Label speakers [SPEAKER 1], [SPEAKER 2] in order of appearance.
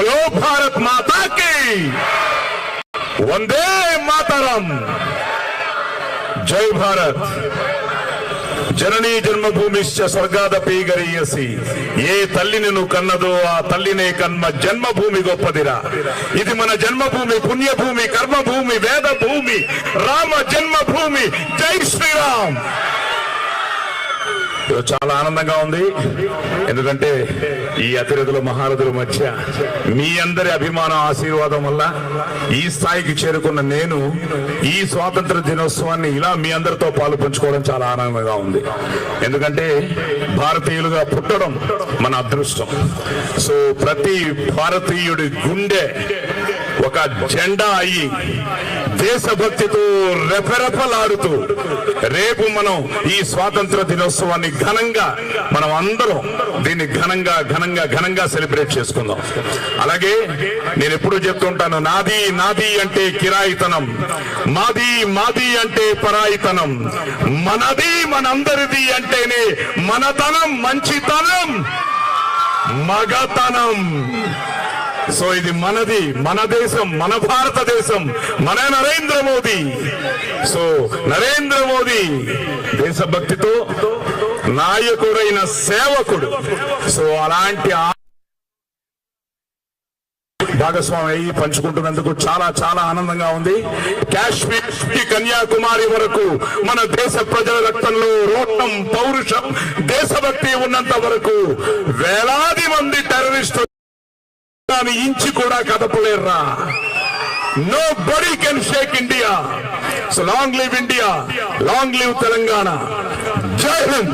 [SPEAKER 1] बोलो भारत माता की वंदे मातरम। जय भारत। जननी जन्मभूमिश्च स्वर्गादपि गरीयसी। ఏ తల్లిని నువ్వు కన్నదో ఆ తల్లినే కన్మ జన్మభూమి గొప్పదిరా. ఇది మన జన్మభూమి, పుణ్యభూమి, కర్మభూమి, వేద భూమి, రామ జన్మభూమి. జై శ్రీరామ్. చాలా ఆనందంగా ఉంది, ఎందుకంటే ఈ అతిరథుల మహారథుల మధ్య మీ అందరి అభిమానం ఆశీర్వాదం వల్ల ఈ స్థాయికి చేరుకున్న నేను ఈ స్వాతంత్ర దినోత్సవాన్ని ఇలా మీ అందరితో పాలు పంచుకోవడం చాలా ఆనందంగా ఉంది. ఎందుకంటే భారతీయులుగా పుట్టడం మన అదృష్టం. సో ప్రతి భారతీయుడి గుండె ఒక జెండా అయ్యి దేశభక్తితో రెపరెపలాడుతూ రేపు మనం ఈ స్వాతంత్ర దినోత్సవాన్ని ఘనంగా మనం అందరం దీన్ని ఘనంగా సెలబ్రేట్ చేసుకుందాం. అలాగే నేను ఎప్పుడూ చెప్తుంటాను, నాది నాది అంటే కిరాయితనం, మాది అంటే పరాయితనం, మనది మనందరిది అంటేనే మనతనం, మంచితనం, మగతనం. సో ఇది మనది, మన దేశం, మన భారతదేశం, మన నరేంద్ర మోదీ. సో నరేంద్ర మోదీ దేశభక్తితో నాయకుడైన సేవకుడు. సో అలాంటి భాగస్వామి అయ్యి పంచుకుంటున్నందుకు చాలా చాలా ఆనందంగా ఉంది. కాశ్మీర్ కన్యాకుమారి వరకు మన దేశ ప్రజల రక్తంలో రోటం, పౌరుషం, దేశభక్తి ఉన్నంత వరకు వేలాది మంది టెర్రరిస్టులు ఇంచి కూడా కదపలేర్రా. Nobody can shake India. So long live India, long live Telangana. Jai Hind.